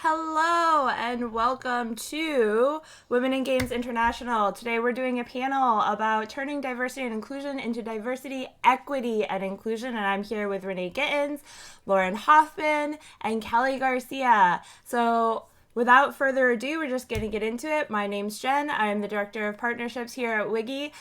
Hello and welcome to Women in Games International. Today we're doing a panel about turning diversity and inclusion into diversity, equity, and inclusion. And I'm here with Renee Gittins, Lauren Hofmann, and Kelly Garcia. So without further ado, we're just going to get into it. My name's Jen. I'm the Director of Partnerships here at Wiggy,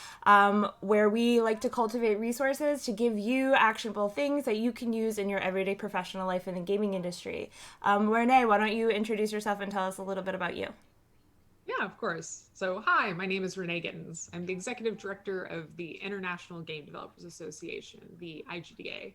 where we like to cultivate resources to give you actionable things that you can use in your everyday professional life in the gaming industry. Renee, why don't you introduce yourself and tell us a little bit about you? Yeah, of course. So, hi, my name is Renee Gittins. I'm the Executive Director of the International Game Developers Association, the IGDA.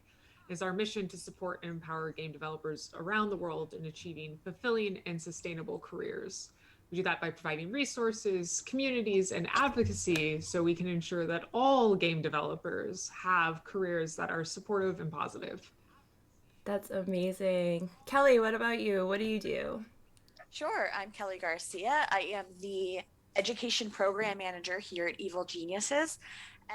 It's our mission to support and empower game developers around the world in achieving fulfilling and sustainable careers. We do that by providing resources, communities, and advocacy so we can ensure that all game developers have careers that are supportive and positive. That's amazing. Kelly, what about you? What do you do? Sure. I'm Kelly Garcia. I am the Education Program Manager here at Evil Geniuses.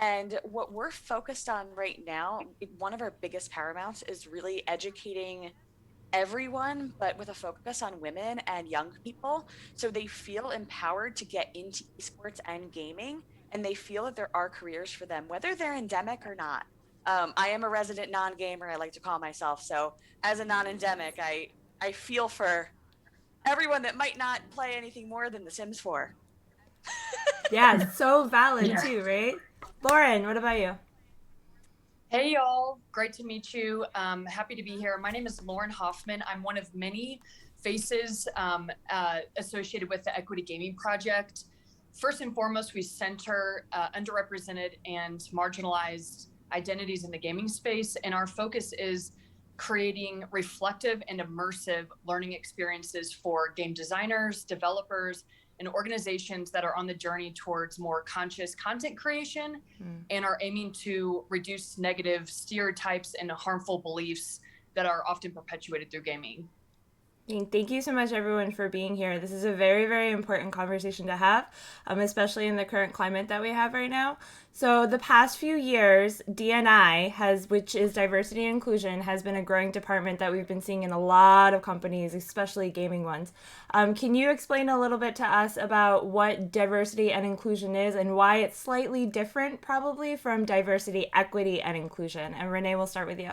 And what we're focused on right now, one of our biggest paramounts is really educating everyone, but with a focus on women and young people. So they feel empowered to get into esports and gaming, and they feel that there are careers for them, whether they're endemic or not. I am a resident non-gamer, I like to call myself. So as a non-endemic, I feel for everyone that might not play anything more than The Sims 4. Yeah, it's so valid Yeah. too, right? Lauren, what about you? Hey, y'all. Great to meet you. Happy to be here. My name is Lauren Hofmann. I'm one of many faces associated with the Equity Gaming Project. First and foremost, we center underrepresented and marginalized identities in the gaming space, and our focus is creating reflective and immersive learning experiences for game designers, developers, and organizations that are on the journey towards more conscious content creation and are aiming to reduce negative stereotypes and harmful beliefs that are often perpetuated through gaming. Thank you so much, everyone, for being here. This is a very, very important conversation to have, especially in the current climate that we have right now. So, the past few years, DNI has, which is diversity and inclusion, has been a growing department that we've been seeing in a lot of companies, especially gaming ones. Can you explain a little bit to us about what diversity and inclusion is and why it's slightly different, probably, from diversity, equity, and inclusion? And Renee, we'll start with you.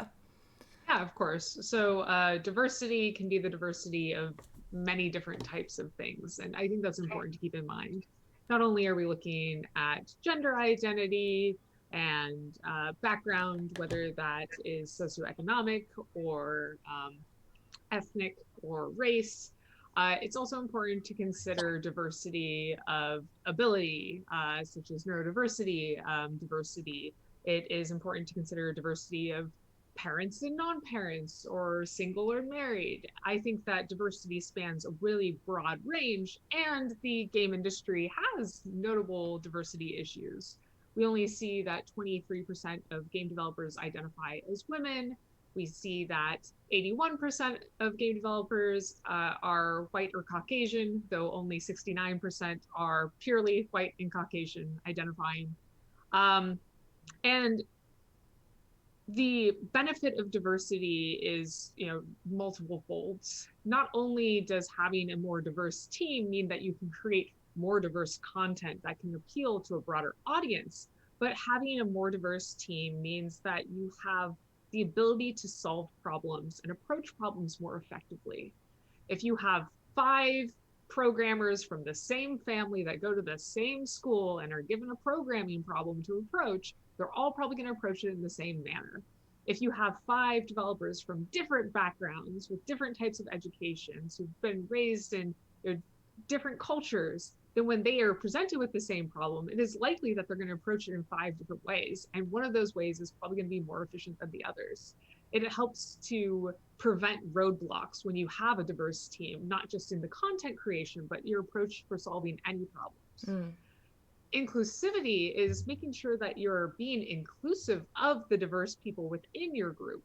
Yeah, of course. So diversity can be the diversity of many different types of things. And I think that's important to keep in mind. Not only are we looking at gender identity and background, whether that is socioeconomic or ethnic or race, it's also important to consider diversity of ability, such as neurodiversity, diversity. It is important to consider diversity of parents and non-parents or single or married. I think that diversity spans a really broad range, and the game industry has notable diversity issues. We only see that 23% of game developers identify as women. We see that 81% of game developers are white or Caucasian, though only 69% are purely white and Caucasian identifying. And the benefit of diversity is, multiple folds. Not only does having a more diverse team mean that you can create more diverse content that can appeal to a broader audience, but having a more diverse team means that you have the ability to solve problems and approach problems more effectively. If you have 5 programmers from the same family that go to the same school and are given a programming problem to approach, they're all probably going to approach it in the same manner. If you have 5 developers from different backgrounds with different types of educations who've been raised in different cultures, then when they are presented with the same problem, it is likely that they're going to approach it in 5 different ways. And one of those ways is probably going to be more efficient than the others. It helps to prevent roadblocks when you have a diverse team, not just in the content creation, but your approach for solving any problems. Inclusivity is making sure that you're being inclusive of the diverse people within your group.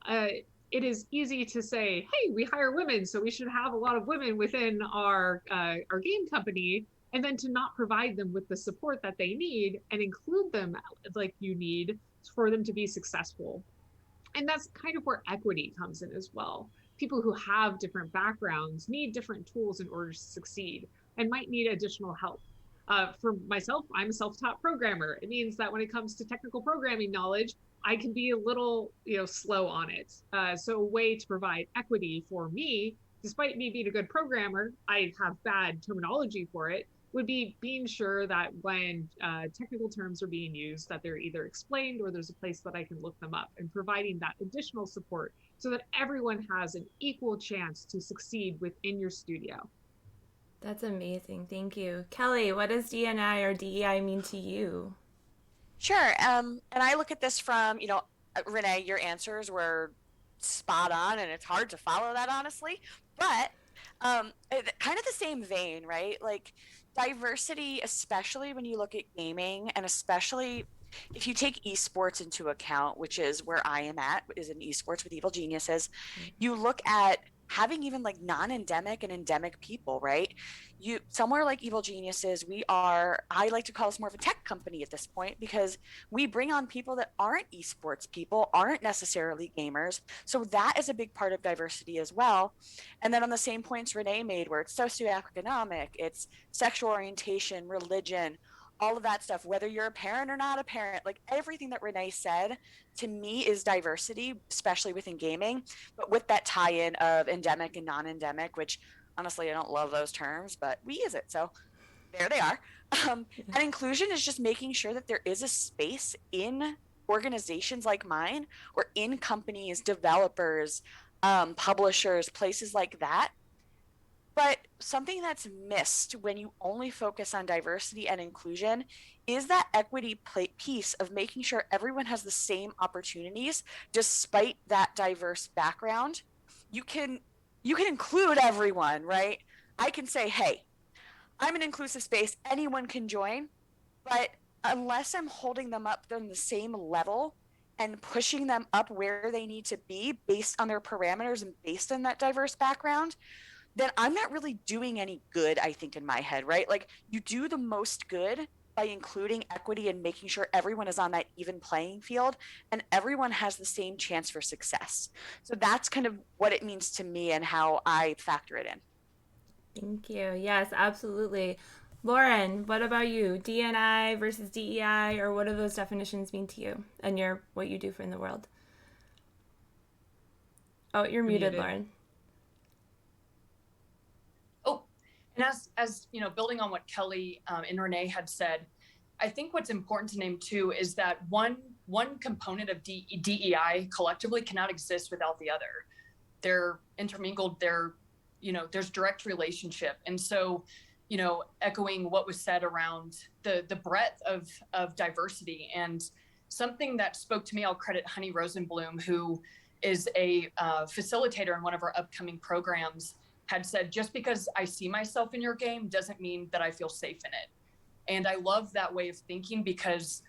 It is easy to say, hey, we hire women, so we should have a lot of women within our game company, and then to not provide them with the support that they need and include them like you need for them to be successful. And that's kind of where equity comes in as well. people who have different backgrounds need different tools in order to succeed and might need additional help. For myself, I'm a self-taught programmer. It means that when it comes to technical programming knowledge, I can be a little, slow on it. So a way to provide equity for me, despite me being a good programmer, I have bad terminology for it, would be being sure that when technical terms are being used, that they're either explained or there's a place that I can look them up, and providing that additional support so that everyone has an equal chance to succeed within your studio. That's amazing. Thank you. Kelly, what does D&I or DEI mean to you? Sure. And I look at this from, Renee, your answers were spot on, and it's hard to follow that, honestly. But kind of the same vein, right? Like diversity, especially when you look at gaming, and especially if you take esports into account, which is where I am at, is in esports with Evil Geniuses, you look at having even like non-endemic and endemic people, right? You somewhere like Evil Geniuses, I like to call us more of a tech company at this point, because we bring on people that aren't esports people, aren't necessarily gamers. So that is a big part of diversity as well. And then on the same points Renee made, where it's socioeconomic, it's sexual orientation, religion, all of that stuff, whether you're a parent or not a parent, like everything that Renee said to me is diversity, especially within gaming, but with that tie-in of endemic and non-endemic, which honestly, I don't love those terms, but we use it. So there they are. And inclusion is just making sure that there is a space in organizations like mine, or in companies, developers, publishers, places like that. But something that's missed when you only focus on diversity and inclusion is that equity piece of making sure everyone has the same opportunities despite that diverse background. You can include everyone, right? I can say, hey, I'm an inclusive space, anyone can join, but unless I'm holding them up on the same level and pushing them up where they need to be based on their parameters and based on that diverse background, then I'm not really doing any good, I think, in my head, right? Like, you do the most good by including equity and making sure everyone is on that even playing field and everyone has the same chance for success. So that's kind of what it means to me and how I factor it in. Thank you. Yes, absolutely. Lauren, what about you? D&I versus DEI, or what do those definitions mean to you and what you do in the world? Oh, you're muted, Lauren. And as building on what Kelly and Renee had said, I think what's important to name too is that one component of DEI collectively cannot exist without the other. They're intermingled. There's direct relationship. And so, echoing what was said around the breadth of diversity, and something that spoke to me, I'll credit Honey Rosenblum, who is a facilitator in one of our upcoming programs, had said, just because I see myself in your game doesn't mean that I feel safe in it. And I love that way of thinking, because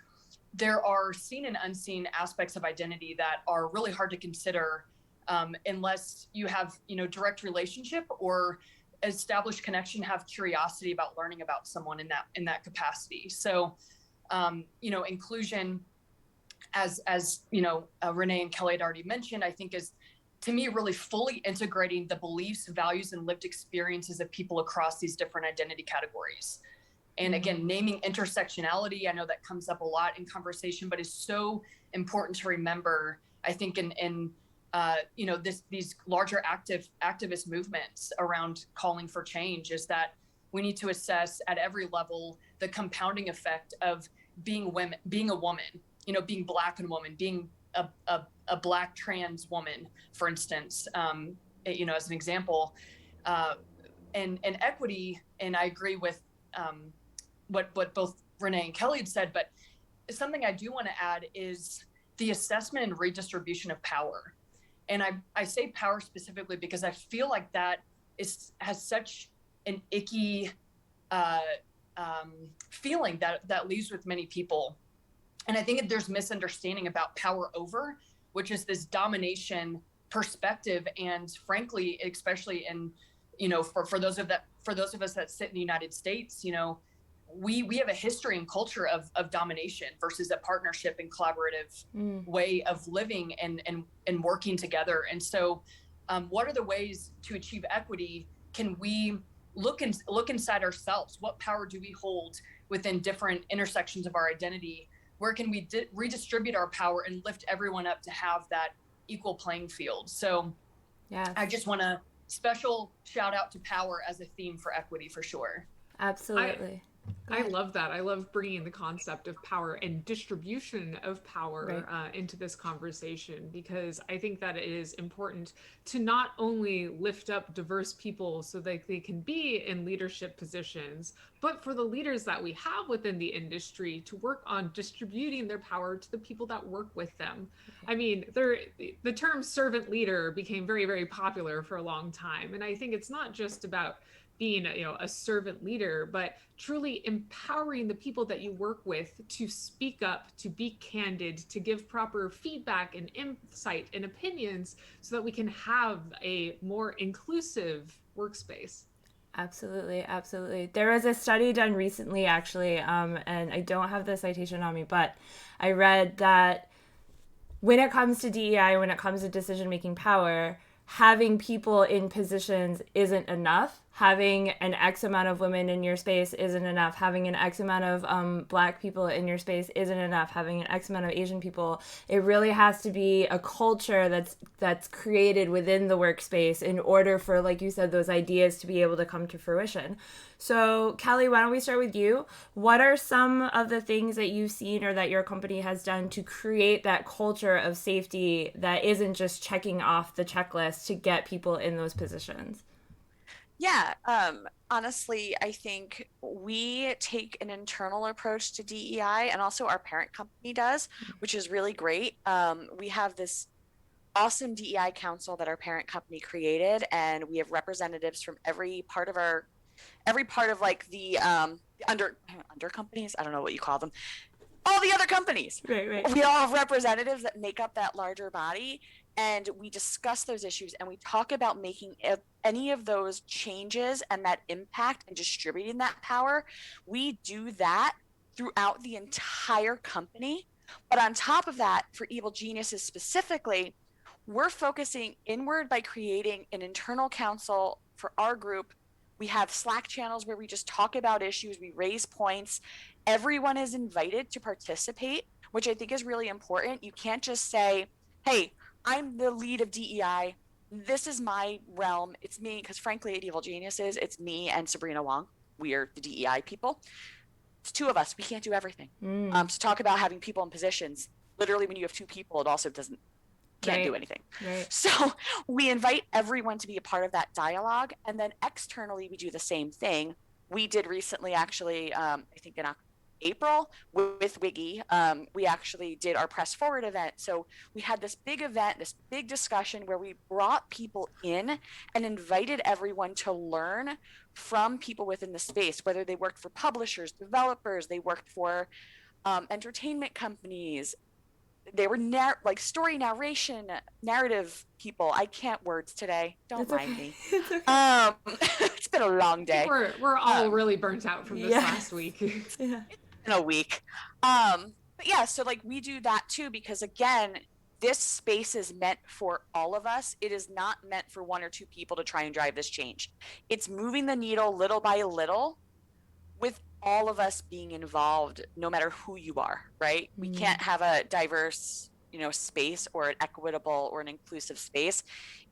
there are seen and unseen aspects of identity that are really hard to consider unless you have, direct relationship or established connection, have curiosity about learning about someone in that capacity. So, inclusion, as Renee and Kelly had already mentioned, I think is, to me, really fully integrating the beliefs, values, and lived experiences of people across these different identity categories. And again, naming intersectionality, I know that comes up a lot in conversation, but is so important to remember, I think, in these larger activist movements around calling for change, is that we need to assess at every level the compounding effect of being a woman, being Black and woman, being a Black trans woman, for instance, as an example, and equity. And I agree with what both Renee and Kelly had said, but something I do want to add is the assessment and redistribution of power. And I say power specifically because I feel like that has such an icky feeling that leaves with many people. And I think there's misunderstanding about power over, which is this domination perspective. And frankly, especially in, for those of us that sit in the United States, we have a history and culture of domination versus a partnership and collaborative way of living and working together. And so what are the ways to achieve equity? Can we look inside ourselves? What power do we hold within different intersections of our identity? Where can we redistribute our power and lift everyone up to have that equal playing field? So yes. I just want to special shout out to power as a theme for equity for sure. Absolutely. I love that. I love bringing the concept of power and distribution of power into this conversation, because I think that it is important to not only lift up diverse people so that they can be in leadership positions, but for the leaders that we have within the industry to work on distributing their power to the people that work with them. I mean, the term servant leader became very, very popular for a long time. And I think it's not just about being a servant leader, but truly empowering the people that you work with to speak up, to be candid, to give proper feedback and insight and opinions so that we can have a more inclusive workspace. Absolutely, absolutely. There was a study done recently, actually, and I don't have the citation on me, but I read that when it comes to DEI, when it comes to decision-making power, having people in positions isn't enough. Having an X amount of women in your space isn't enough. Having an X amount of Black people in your space isn't enough. Having an X amount of Asian people, it really has to be a culture that's created within the workspace in order for, like you said, those ideas to be able to come to fruition. So, Kelly, why don't we start with you? What are some of the things that you've seen or that your company has done to create that culture of safety that isn't just checking off the checklist to get people in those positions? Yeah, honestly, I think we take an internal approach to DEI, and also our parent company does, which is really great. We have this awesome DEI council that our parent company created, and we have representatives from every part of like the under companies. I don't know what you call them. All the other companies. Right. We all have representatives that make up that larger body, and we discuss those issues and we talk about making any of those changes and that impact and distributing that power. We do that throughout the entire company. But on top of that, for Evil Geniuses specifically, we're focusing inward by creating an internal council for our group. We have Slack channels where we just talk about issues, we raise points. Everyone is invited to participate, which I think is really important. You can't just say, hey, I'm the lead of DEI. This is my realm. It's me, because frankly, at Evil Geniuses, it's me and Sabrina Wong. We are the DEI people. It's two of us. We can't do everything. To talk about having people in positions, literally when you have two people, it also can't do anything. Right. So we invite everyone to be a part of that dialogue. And then externally, we do the same thing. We did recently, actually, I think in April with Wiggy, we actually did our press forward event. So we had this big event, this big discussion where we brought people in and invited everyone to learn from people within the space, whether they worked for publishers, developers, they worked for entertainment companies. They were like story narration, narrative people. I can't words today. Don't mind me. It's okay. It's been a long day. We're all really burnt out from this last week. Yeah. In a week. But yeah, so like we do that too, because again, this space is meant for all of us. It is not meant for one or two people to try and drive this change. It's moving the needle little by little with all of us being involved, no matter who you are, right? We can't have a diverse, space or an equitable or an inclusive space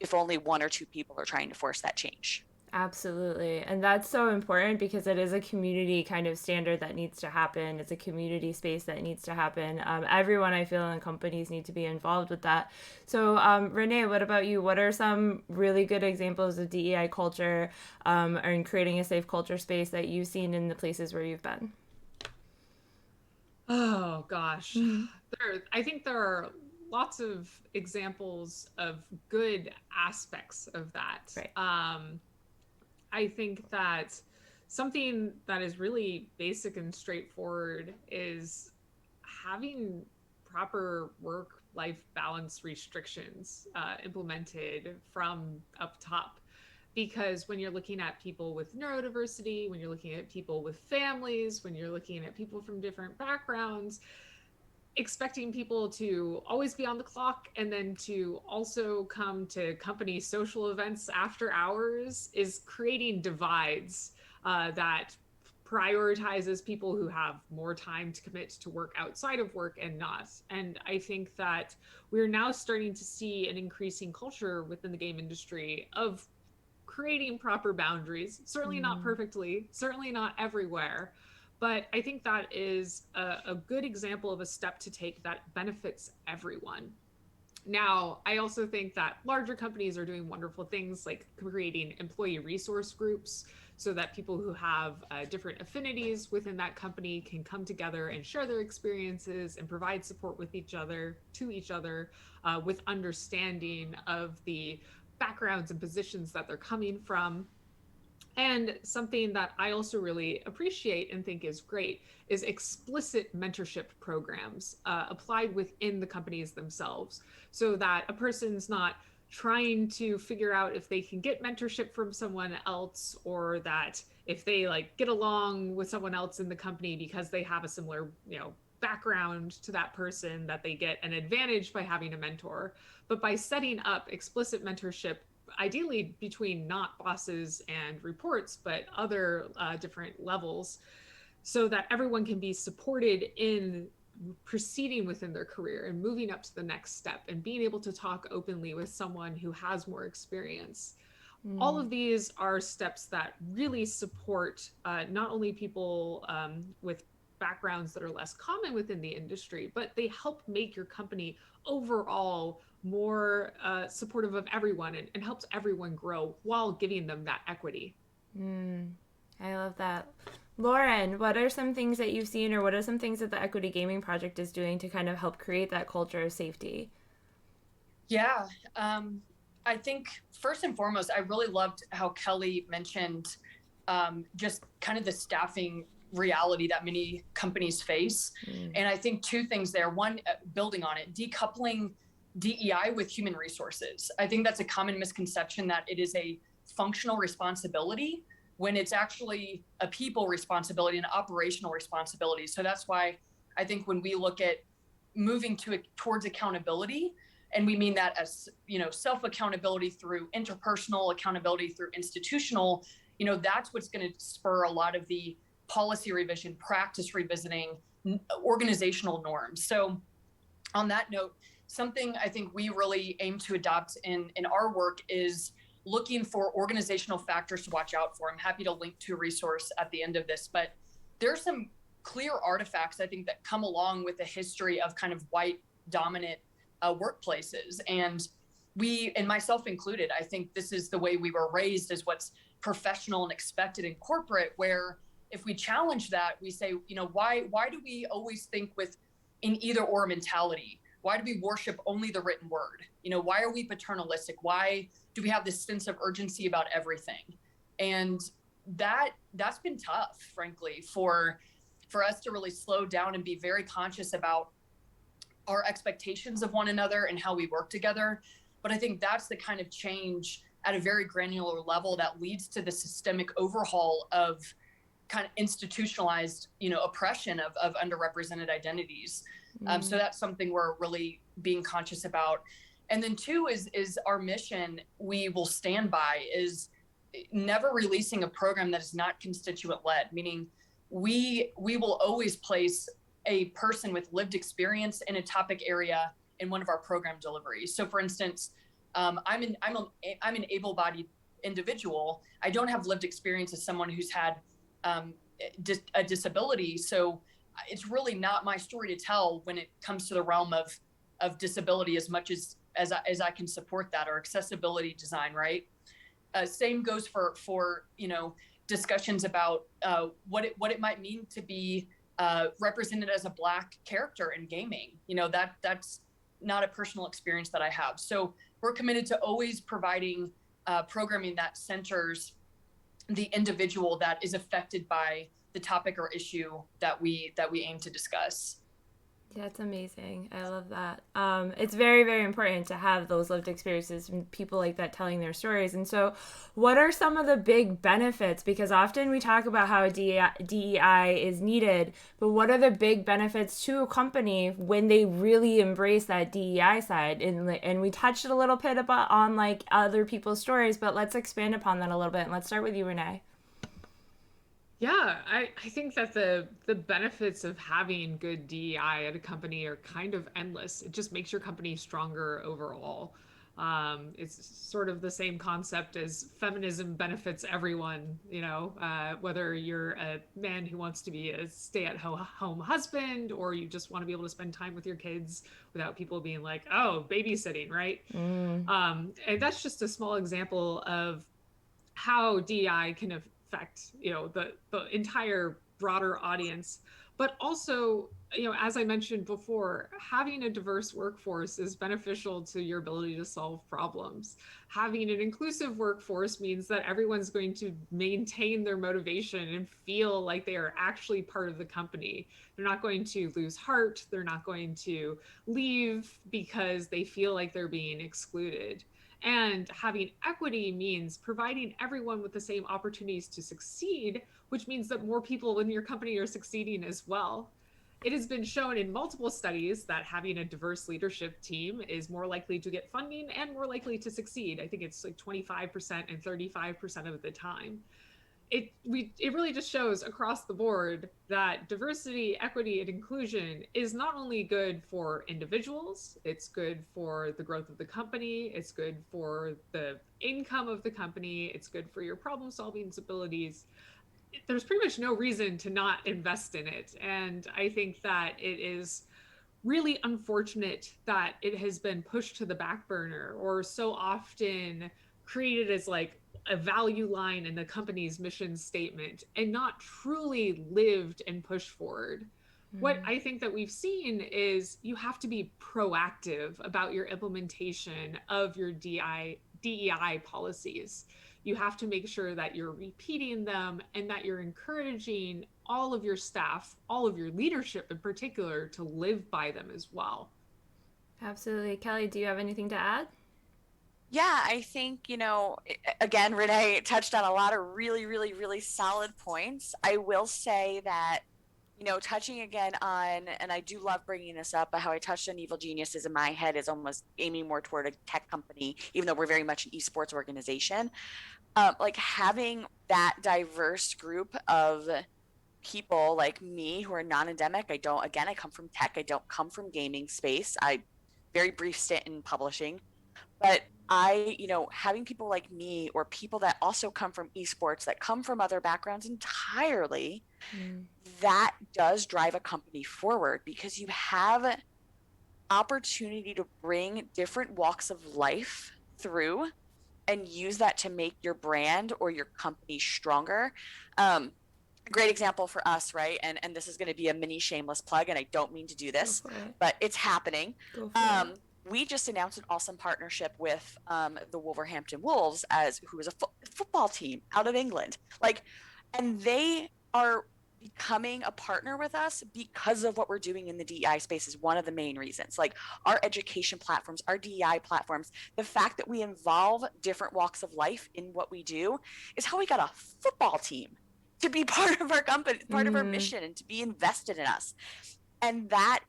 if only one or two people are trying to force that change. Absolutely. And that's so important because it is a community kind of standard that needs to happen. It's a community space that needs to happen. Everyone, I feel, in companies need to be involved with that. So, Renee, what about you? What are some really good examples of DEI culture or in creating a safe culture space that you've seen in the places where you've been? Oh, gosh. I think there are lots of examples of good aspects of that. Right. I think that something that is really basic and straightforward is having proper work-life balance restrictions implemented from up top. Because when you're looking at people with neurodiversity, when you're looking at people with families, when you're looking at people from different backgrounds, expecting people to always be on the clock and then to also come to company social events after hours is creating divides that prioritizes people who have more time to commit to work outside of work and not. And I think that we're now starting to see an increasing culture within the game industry of creating proper boundaries, certainly not perfectly, certainly not everywhere. But I think that is a good example of a step to take that benefits everyone. Now, I also think that larger companies are doing wonderful things like creating employee resource groups so that people who have different affinities within that company can come together and share their experiences and provide support with each other, to each other, with understanding of the backgrounds and positions that they're coming from. And something that I also really appreciate and think is great is explicit mentorship programs applied within the companies themselves, so that a person's not trying to figure out if they can get mentorship from someone else, or that if they like get along with someone else in the company because they have a similar, background to that person, that they get an advantage by having a mentor. But by setting up explicit mentorship, ideally between not bosses and reports, but other different levels, so that everyone can be supported in proceeding within their career and moving up to the next step and being able to talk openly with someone who has more experience. All of these are steps that really support not only people with backgrounds that are less common within the industry, but they help make your company overall more supportive of everyone, and helps everyone grow while giving them that equity. I love that. Lauren, what are some things that you've seen, or what are some things that the Equity Gaming Project is doing to kind of help create that culture of safety? Yeah, I think first and foremost, I really loved how Kelly mentioned just kind of the staffing reality that many companies face. And I think two things there. One, building on it, decoupling DEI with human resources. I think that's a common misconception that it is a functional responsibility when it's actually a people responsibility and operational responsibility. So that's why I think when we look at moving towards accountability, and we mean that as, self-accountability through interpersonal accountability through institutional, that's what's going to spur a lot of the policy revision, practice revisiting, organizational norms. So on that note, something I think we really aim to adopt in our work is looking for organizational factors to watch out for. I'm happy to link to a resource at the end of this, but there's some clear artifacts, I think, that come along with the history of kind of white dominant workplaces. And we, and myself included, I think this is the way we were raised, is what's professional and expected in corporate, where if we challenge that, we say, why do we always think with an either or mentality? Why do we worship only the written word? Why are we paternalistic? Why do we have this sense of urgency about everything? And that's been tough, frankly, for us to really slow down and be very conscious about our expectations of one another and how we work together. But I think that's the kind of change at a very granular level that leads to the systemic overhaul of kind of institutionalized, oppression of underrepresented identities. So that's something we're really being conscious about. And then two is our mission we will stand by is never releasing a program that is not constituent led, meaning we will always place a person with lived experience in a topic area in one of our program deliveries. So for instance, I'm an able-bodied individual. I don't have lived experience as someone who's had a disability. So it's really not my story to tell when it comes to the realm of disability, as much as I can support that, or accessibility design, right? Same goes for discussions about what it might mean to be represented as a Black character in gaming. That's not a personal experience that I have. So we're committed to always providing programming that centers the individual that is affected by the topic or issue that we aim to discuss. That's amazing. I love that. It's very, very important to have those lived experiences and people like that telling their stories. And so, what are some of the big benefits? Because often we talk about how DEI is needed, but what are the big benefits to a company when they really embrace that DEI side? And we touched a little bit about on like other people's stories, but let's expand upon that a little bit. And let's start with you, Renee. Yeah, I think that the benefits of having good DEI at a company are kind of endless. It just makes your company stronger overall. It's sort of the same concept as feminism benefits everyone, whether you're a man who wants to be a stay-at-home husband, or you just want to be able to spend time with your kids without people being like, oh, babysitting, right? And that's just a small example of how DEI can affect, the entire broader audience. But also, as I mentioned before, having a diverse workforce is beneficial to your ability to solve problems. Having an inclusive workforce means that everyone's going to maintain their motivation and feel like they are actually part of the company. They're not going to lose heart. They're not going to leave because they feel like they're being excluded. And having equity means providing everyone with the same opportunities to succeed, which means that more people in your company are succeeding as well. It has been shown in multiple studies that having a diverse leadership team is more likely to get funding and more likely to succeed. I think it's like 25% and 35% of the time. It really just shows across the board that diversity, equity, and inclusion is not only good for individuals, it's good for the growth of the company, it's good for the income of the company, it's good for your problem solving abilities. There's pretty much no reason to not invest in it. And I think that it is really unfortunate that it has been pushed to the back burner or so often created as like a value line in the company's mission statement and not truly lived and pushed forward. What I think that we've seen is you have to be proactive about your implementation of your DEI policies. You have to make sure that you're repeating them and that you're encouraging all of your staff, all of your leadership in particular, to live by them as well. Absolutely. Kelly, do you have anything to add? Yeah, I think, again, Renee touched on a lot of really, really, really solid points. I will say that, touching again on, and I do love bringing this up, but how I touched on Evil Geniuses in my head is almost aiming more toward a tech company, even though we're very much an esports organization. Like having that diverse group of people like me who are non-endemic. I come from tech. I don't come from gaming space. Very brief stint in publishing, but having people like me or people that also come from esports that come from other backgrounds entirely, that does drive a company forward because you have opportunity to bring different walks of life through and use that to make your brand or your company stronger. Great example for us, right? And this is going to be a mini shameless plug, and I don't mean to do this, but it's happening. We just announced an awesome partnership with the Wolverhampton Wolves, who is a football team out of England. And they are becoming a partner with us because of what we're doing in the DEI space is one of the main reasons. Like our education platforms, our DEI platforms, the fact that we involve different walks of life in what we do is how we got a football team to be part of our company, part of our mission, and to be invested in us. And that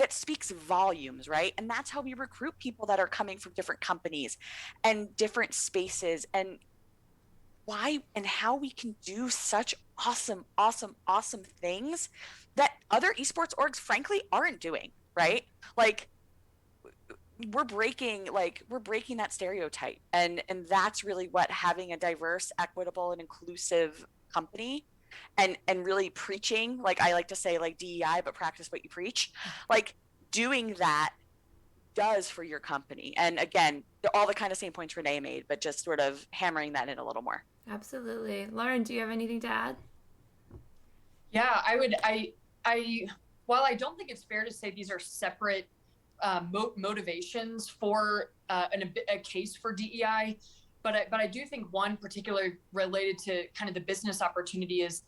speaks volumes, right? And that's how we recruit people that are coming from different companies and different spaces, and why and how we can do such awesome things that other esports orgs frankly aren't doing, right? Like we're breaking that stereotype, and that's really what having a diverse, equitable, and inclusive company and really preaching, like I like to say, like DEI, but practice what you preach, like doing that does for your company. And again, all the kind of same points Renee made, but just sort of hammering that in a little more. Absolutely. Lauren, do you have anything to add? Yeah, while I don't think it's fair to say these are separate motivations for a case for DEI, but I do think one particular related to kind of the business opportunity is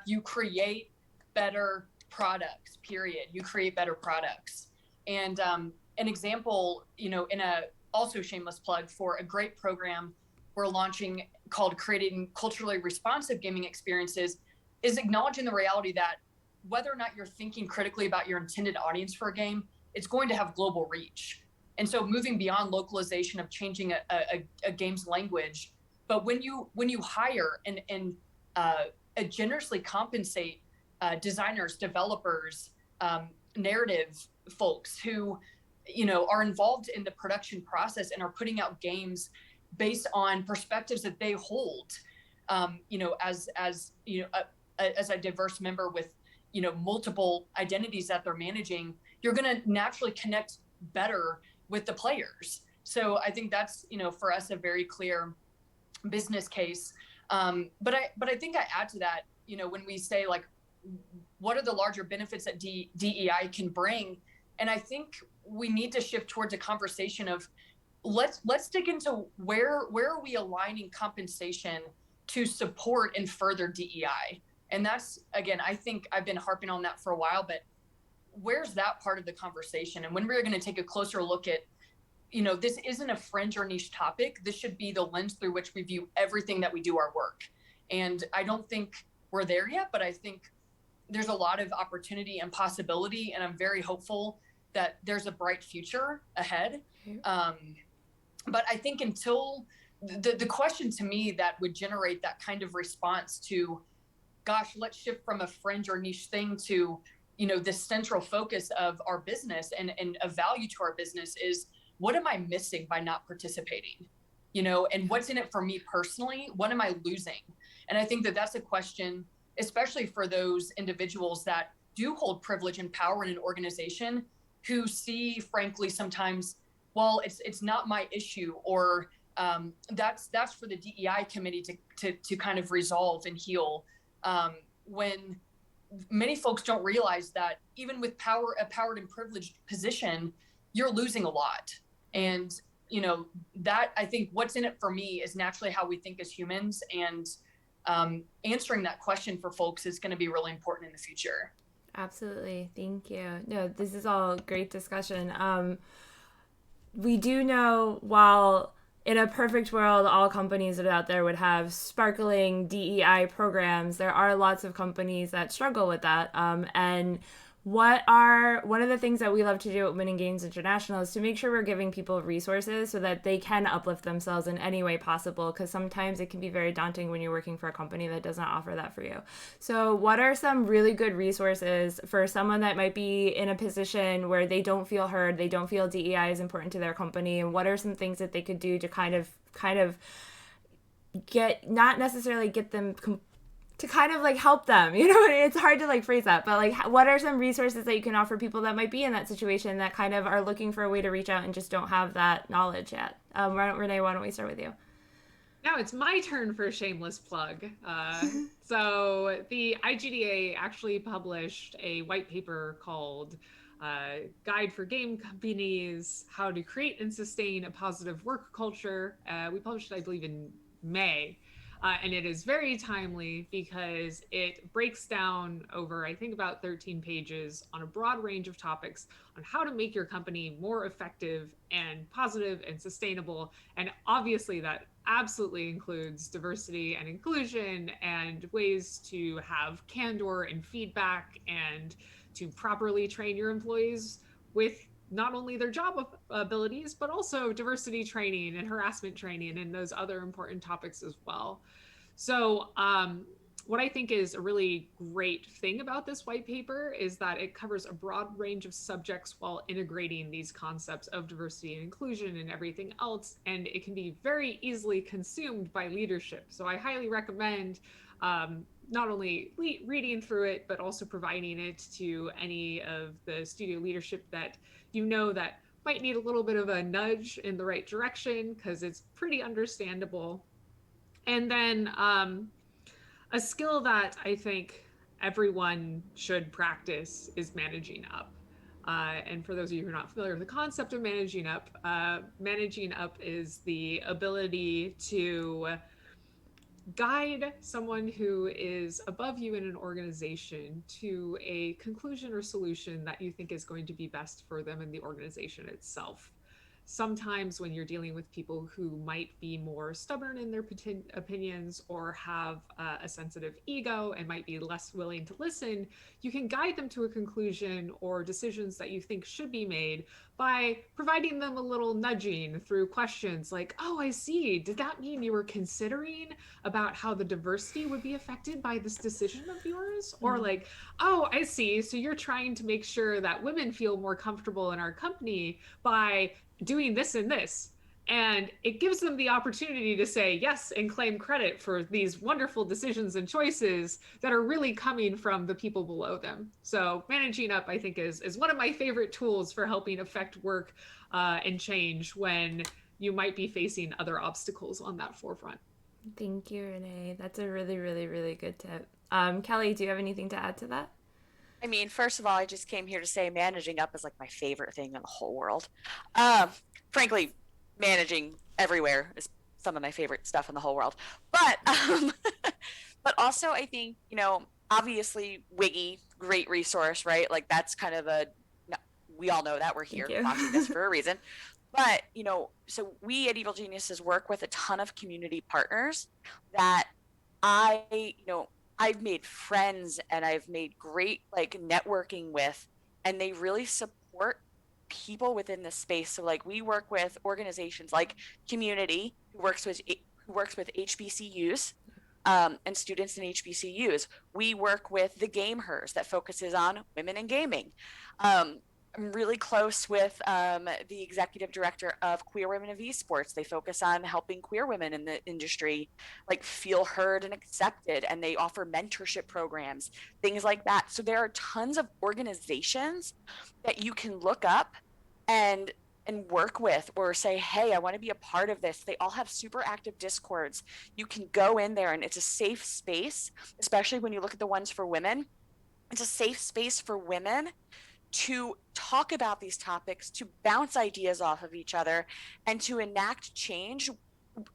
you create better products, period. You create better products. And an example, in a also shameless plug for a great program we're launching called Creating Culturally Responsive Gaming Experiences is acknowledging the reality that whether or not you're thinking critically about your intended audience for a game, it's going to have global reach. And so moving beyond localization of changing a game's language, but when you hire and generously compensate designers, developers, narrative folks who, are involved in the production process and are putting out games based on perspectives that they hold, as a diverse member with, multiple identities that they're managing, you're going to naturally connect better with the players. So I think that's, for us, a very clear business case. But I think I add to that, when we say like, what are the larger benefits that DEI can bring? And I think we need to shift towards a conversation of let's dig into where are we aligning compensation to support and further DEI? And that's, again, I think I've been harping on that for a while, but where's that part of the conversation? And when we're going to take a closer look at, this isn't a fringe or niche topic. This should be the lens through which we view everything that we do our work. And I don't think we're there yet, but I think there's a lot of opportunity and possibility. And I'm very hopeful that there's a bright future ahead. But I think until the question to me that would generate that kind of response to, gosh, let's shift from a fringe or niche thing to, this central focus of our business and a value to our business is, what am I missing by not participating? And what's in it for me personally? What am I losing? And I think that that's a question, especially for those individuals that do hold privilege and power in an organization, who see, frankly, sometimes, well, it's not my issue, or that's for the DEI committee to kind of resolve and heal. When many folks don't realize that even with a powered and privileged position, you're losing a lot. And, that, I think what's in it for me is naturally how we think as humans, and answering that question for folks is going to be really important in the future. Absolutely. Thank you. No, this is all great discussion. We do know, while in a perfect world, all companies that are out there would have sparkling DEI programs, there are lots of companies that struggle with that. And one of the things that we love to do at Women in Games International is to make sure we're giving people resources so that they can uplift themselves in any way possible, because sometimes it can be very daunting when you're working for a company that does not offer that for you. So what are some really good resources for someone that might be in a position where they don't feel heard, they don't feel DEI is important to their company, and what are some things that they could do to kind of get, not necessarily get them to kind of like help them, it's hard to like phrase that, but like, what are some resources that you can offer people that might be in that situation that kind of are looking for a way to reach out and just don't have that knowledge yet? Renee, why don't we start with you? Now it's my turn for a shameless plug. So the IGDA actually published a white paper called Guide for Game Companies, How to Create and Sustain a Positive Work Culture. We published it, I believe, in May. And it is very timely because it breaks down over, I think, about 13 pages on a broad range of topics on how to make your company more effective and positive and sustainable. And obviously that absolutely includes diversity and inclusion and ways to have candor and feedback and to properly train your employees with not only their job abilities, but also diversity training and harassment training and those other important topics as well. So what I think is a really great thing about this white paper is that it covers a broad range of subjects while integrating these concepts of diversity and inclusion and everything else, and it can be very easily consumed by leadership. So I highly recommend not only reading through it, but also providing it to any of the studio leadership that that might need a little bit of a nudge in the right direction, because it's pretty understandable. And then a skill that I think everyone should practice is managing up. And for those of you who are not familiar with the concept of managing up is the ability to guide someone who is above you in an organization to a conclusion or solution that you think is going to be best for them and the organization itself. Sometimes when you're dealing with people who might be more stubborn in their opinions or have a sensitive ego and might be less willing to listen, you can guide them to a conclusion or decisions that you think should be made by providing them a little nudging through questions like, oh, I see. Did that mean you were considering about how the diversity would be affected by this decision of yours? Or like, oh, I see. So you're trying to make sure that women feel more comfortable in our company by doing this and this. And it gives them the opportunity to say yes and claim credit for these wonderful decisions and choices that are really coming from the people below them. So managing up, I think, is one of my favorite tools for helping affect work and change when you might be facing other obstacles on that forefront. Thank you, Renee. That's a really, really, really good tip. Kelly, do you have anything to add to that? I mean, first of all, I just came here to say managing up is like my favorite thing in the whole world. Frankly, managing everywhere is some of my favorite stuff in the whole world. But but also I think, obviously Wiggy, great resource, right? Like that's kind of we all know that we're here watching this for a reason. But, so we at Evil Geniuses work with a ton of community partners that I've made friends and I've made great networking with, and they really support people within this space. So we work with organizations like Community, who works with HBCUs and students in HBCUs. We work with the Game Hers that focuses on women in gaming. I'm really close with the executive director of Queer Women of Esports. They focus on helping queer women in the industry feel heard and accepted, and they offer mentorship programs, things like that. So there are tons of organizations that you can look up and work with, or say, hey, I want to be a part of this. They all have super active Discords. You can go in there and it's a safe space, especially when you look at the ones for women. It's a safe space for women to talk about these topics, to bounce ideas off of each other, and to enact change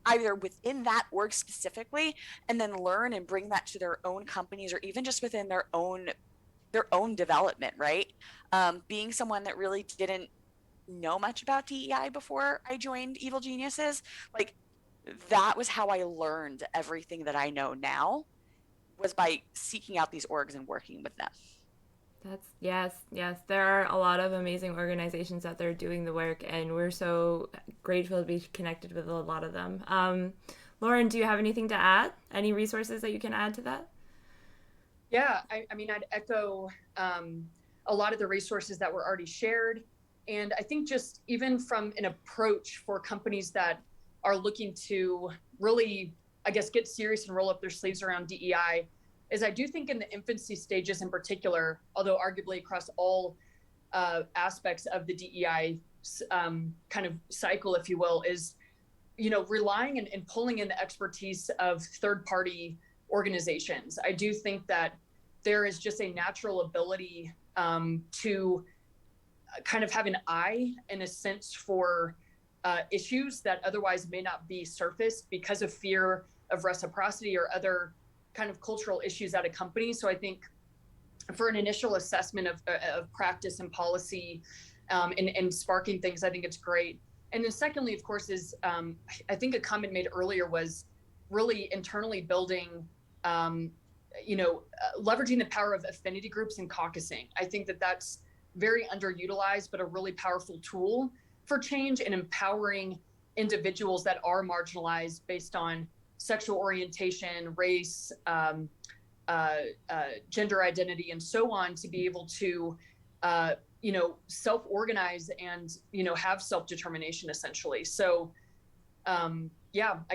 either within that org specifically, and then learn and bring that to their own companies, or even just within their own development, right? Being someone that really didn't know much about DEI before I joined Evil Geniuses, that was how I learned everything that I know now, was by seeking out these orgs and working with them. Yes. There are a lot of amazing organizations out there doing the work, and we're so grateful to be connected with a lot of them. Lauren, do you have anything to add? Any resources that you can add to that? Yeah, I mean, I'd echo a lot of the resources that were already shared. And I think just even from an approach for companies that are looking to really, I guess, get serious and roll up their sleeves around DEI, is I do think in the infancy stages in particular, although arguably across all aspects of the DEI kind of cycle, if you will, is, relying and pulling in the expertise of third-party organizations. I do think that there is just a natural ability to kind of have an eye and a sense for issues that otherwise may not be surfaced because of fear of reciprocity or other kind of cultural issues at a company. So I think for an initial assessment of practice and policy and sparking things, I think it's great. And then secondly, of course, is I think a comment made earlier was really internally building, leveraging the power of affinity groups and caucusing. I think that that's very underutilized, but a really powerful tool for change and empowering individuals that are marginalized based on sexual orientation, race, gender identity, and so on, to be able to, self-organize and, have self-determination essentially. So, I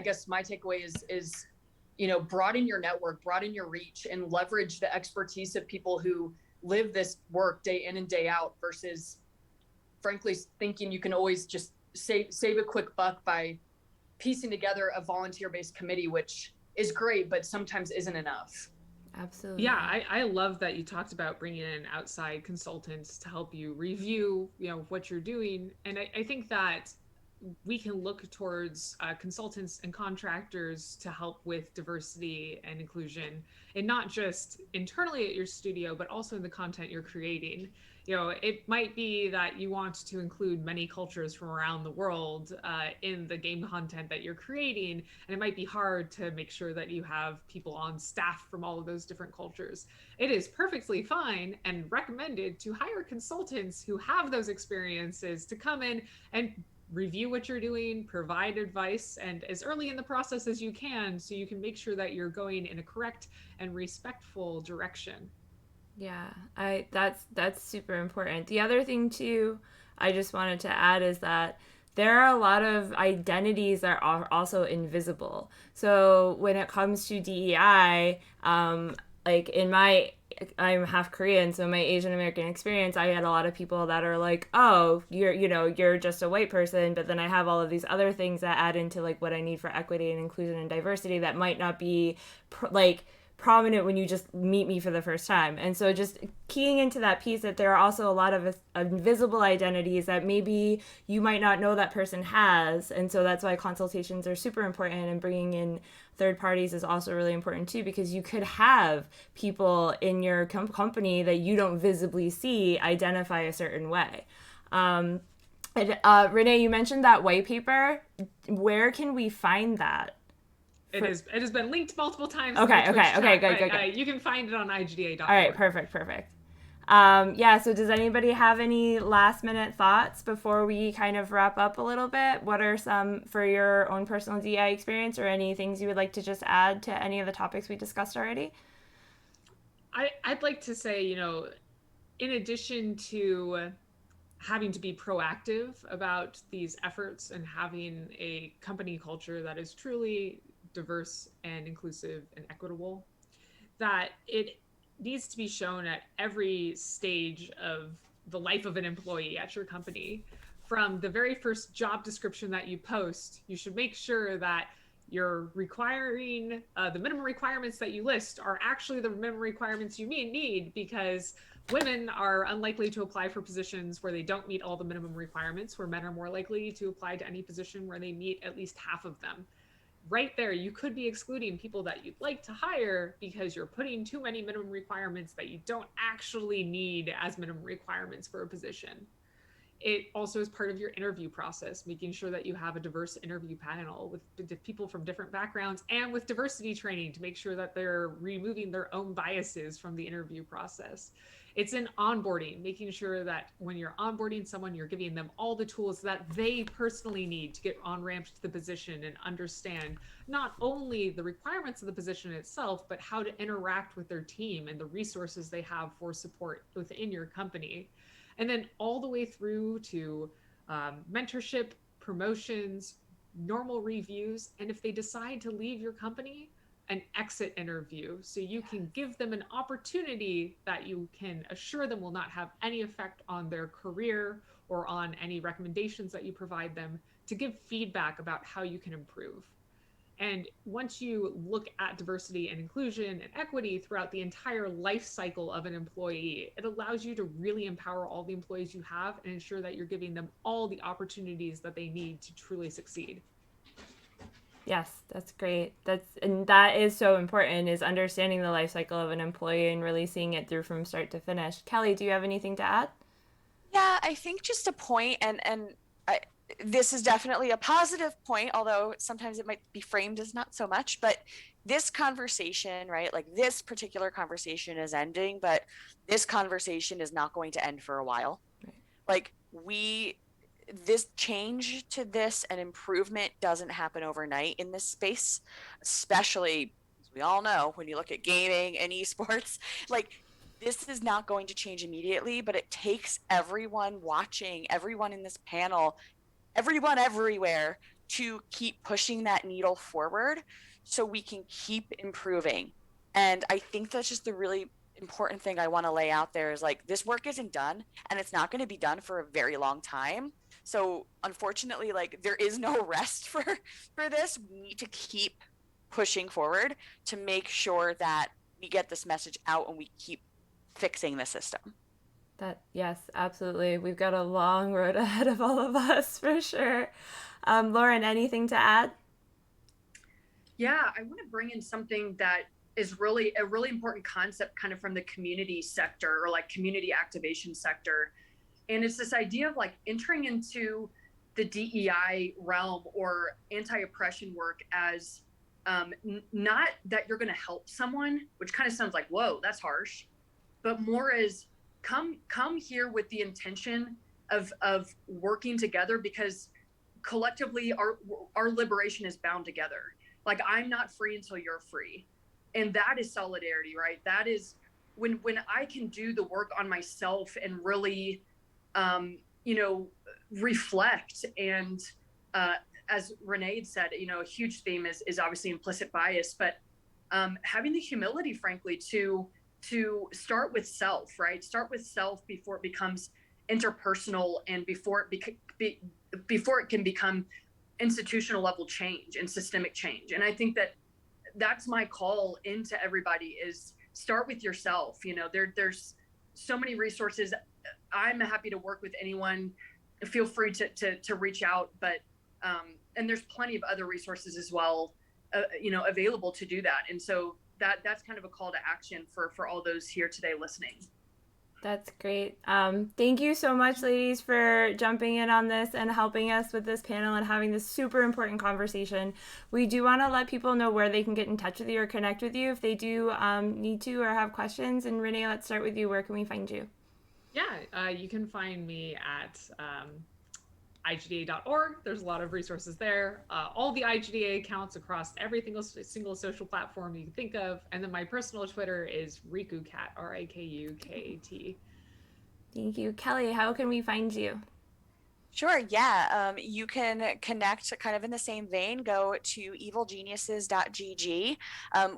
guess my takeaway is, broaden your network, broaden your reach, and leverage the expertise of people who live this work day in and day out, versus frankly thinking you can always just save a quick buck by piecing together a volunteer-based committee, which is great, but sometimes isn't enough. Absolutely. Yeah, I love that you talked about bringing in outside consultants to help you review, what you're doing. And I think that we can look towards consultants and contractors to help with diversity and inclusion, and not just internally at your studio, but also in the content you're creating. You know, it might be that you want to include many cultures from around the world in the game content that you're creating, and it might be hard to make sure that you have people on staff from all of those different cultures. It is perfectly fine and recommended to hire consultants who have those experiences to come in and review what you're doing, provide advice, and as early in the process as you can, so you can make sure that you're going in a correct and respectful direction. Yeah, that's super important. The other thing too, I just wanted to add is that there are a lot of identities that are also invisible. So when it comes to DEI, like I'm half Korean, so my Asian American experience, I had a lot of people that are like, oh, you're just a white person, but then I have all of these other things that add into like what I need for equity and inclusion and diversity that might not be prominent when you just meet me for the first time. And so just keying into that piece that there are also a lot of invisible identities that maybe you might not know that person has. And so that's why consultations are super important, and bringing in third parties is also really important too, because you could have people in your company that you don't visibly see identify a certain way. Renee, you mentioned that white paper. Where can we find that? It has been linked multiple times. Okay, in the Twitch chat, good. You can find it on IGDA.org. All right, perfect. Yeah, so does anybody have any last minute thoughts before we kind of wrap up a little bit? What are some for your own personal DI experience, or any things you would like to just add to any of the topics we discussed already? I'd like to say, you know, in addition to having to be proactive about these efforts and having a company culture that is truly diverse and inclusive and equitable, that it needs to be shown at every stage of the life of an employee at your company. From the very first job description that you post, you should make sure that you're requiring the minimum requirements that you list are actually the minimum requirements you need, because women are unlikely to apply for positions where they don't meet all the minimum requirements, where men are more likely to apply to any position where they meet at least half of them. Right there, you could be excluding people that you'd like to hire because you're putting too many minimum requirements that you don't actually need as minimum requirements for a position. It also is part of your interview process, making sure that you have a diverse interview panel with people from different backgrounds, and with diversity training to make sure that they're removing their own biases from the interview process. It's in onboarding, making sure that when you're onboarding someone, you're giving them all the tools that they personally need to get on-ramped to the position and understand not only the requirements of the position itself, but how to interact with their team and the resources they have for support within your company. And then all the way through to mentorship, promotions, normal reviews, and if they decide to leave your company, an exit interview, so you can give them an opportunity that you can assure them will not have any effect on their career or on any recommendations that you provide them, to give feedback about how you can improve. And once you look at diversity and inclusion and equity throughout the entire life cycle of an employee, it allows you to really empower all the employees you have and ensure that you're giving them all the opportunities that they need to truly succeed. Yes, that's great. That is so important, is understanding the life cycle of an employee and really seeing it through from start to finish. Kelly, do you have anything to add? Yeah, I think just a point, and this is definitely a positive point, although sometimes it might be framed as not so much, but this conversation, right? Like this particular conversation is ending, but this conversation is not going to end for a while. Right. Like this change to this and improvement doesn't happen overnight in this space, especially as we all know, when you look at gaming and esports, like this is not going to change immediately, but it takes everyone watching, everyone in this panel, everyone everywhere to keep pushing that needle forward so we can keep improving. And I think that's just the really important thing I want to lay out there is like, this work isn't done, and it's not going to be done for a very long time. So unfortunately, like there is no rest for this. We need to keep pushing forward to make sure that we get this message out and we keep fixing the system. Yes, absolutely. We've got a long road ahead of all of us for sure. Lauren, anything to add? Yeah, I want to bring in something that is really a really important concept kind of from the community sector or like community activation sector. And it's this idea of like entering into the DEI realm or anti-oppression work as not that you're going to help someone, which kind of sounds like, whoa, that's harsh, but more as come here with the intention of working together because collectively our liberation is bound together. Like I'm not free until you're free. And that is solidarity, right? That is when I can do the work on myself and really you know, reflect and as Renee said, you know, a huge theme is obviously implicit bias, but having the humility, frankly, to start with self, right? Start with self before it becomes interpersonal and before it can become institutional level change and systemic change. And I think that that's my call into everybody is start with yourself. You know, there's so many resources. I'm happy to work with anyone. Feel free to reach out, but and there's plenty of other resources as well, you know, available to do that. And so that's kind of a call to action for all those here today listening. That's great. Thank you so much, ladies, for jumping in on this and helping us with this panel and having this super important conversation. We do want to let people know where they can get in touch with you or connect with you if they do need to or have questions. And Renee, let's start with you. Where can we find you? Yeah, you can find me at IGDA.org. There's a lot of resources there. All the IGDA accounts across every single social platform you can think of. And then my personal Twitter is RikuKat, RIKUKAT. Thank you. Kelly, how can we find you? Sure, yeah. You can connect kind of in the same vein, go to evilgeniuses.gg.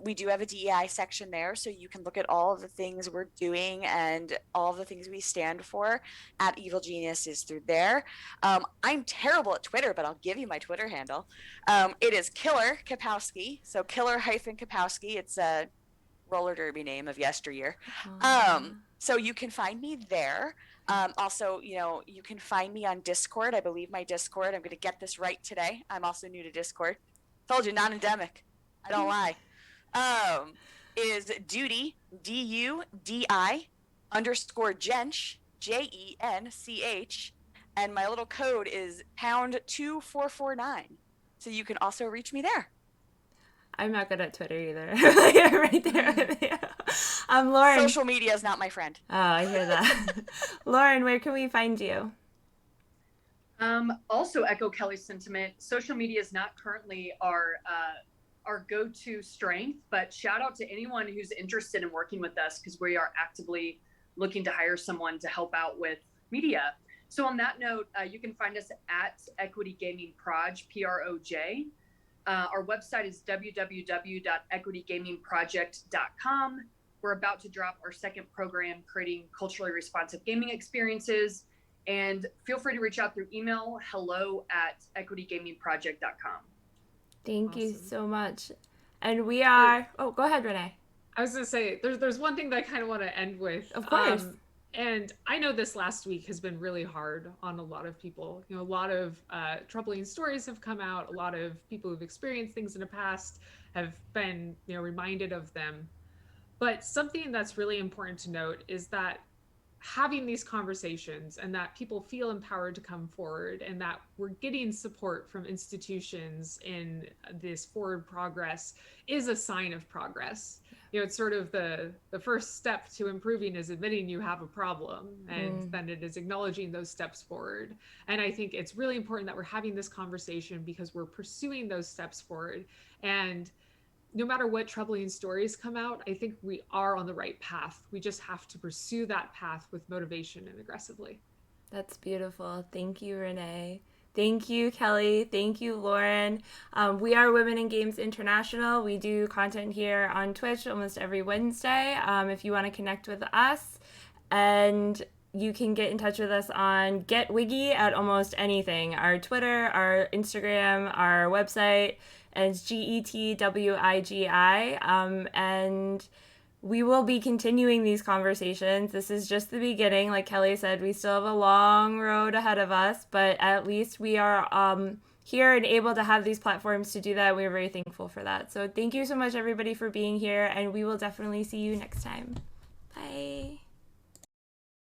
We do have a DEI section there, so you can look at all of the things we're doing and all of the things we stand for at Evil Geniuses through there. I'm terrible at Twitter, but I'll give you my Twitter handle. It is Killer Kapowski, so Killer-Kapowski. It's a roller derby name of yesteryear. So you can find me there. Also, you know, you can find me on Discord. I believe my Discord, I'm going to get this right today. I'm also new to Discord. Told you, non-endemic. I don't lie. Is Duty, DUDI _Gench, JENCH. And my little code is #2449. So you can also reach me there. I'm not good at Twitter either. You're right there with you. Lauren. Social media is not my friend. Oh, I hear that. Lauren, where can we find you? Also echo Kelly's sentiment. Social media is not currently our go-to strength, but shout out to anyone who's interested in working with us because we are actively looking to hire someone to help out with media. So on that note, you can find us at Equity Gaming Proj, PROJ. Our website is www.equitygamingproject.com. We're about to drop our second program, creating culturally responsive gaming experiences. And feel free to reach out through email, hello@equitygamingproject.com. Thank you so much. And we are, go ahead, Renee. I was going to say, there's one thing that I kind of want to end with. Of course. And I know this last week has been really hard on a lot of people. You know, a lot of troubling stories have come out. A lot of people who've experienced things in the past have been, you know, reminded of them. But something that's really important to note is that having these conversations and that people feel empowered to come forward and that we're getting support from institutions in this forward progress is a sign of progress. You know, it's sort of the first step to improving is admitting you have a problem, and then it is acknowledging those steps forward. And I think it's really important that we're having this conversation because we're pursuing those steps forward. And no matter what troubling stories come out, I think we are on the right path. We just have to pursue that path with motivation and aggressively. That's beautiful. Thank you, Renee. Thank you, Kelly. Thank you, Lauren. We are Women in Games International. We do content here on Twitch almost every Wednesday. If you want to connect with us, and you can get in touch with us on Get Wiggy at almost anything. Our Twitter, our Instagram, our website, and it's GETWIGI. And we will be continuing these conversations. This is just the beginning. Like Kelly said, we still have a long road ahead of us, but at least we are here and able to have these platforms to do that. We're very thankful for that. So thank you so much, everybody, for being here, and we will definitely see you next time. Bye.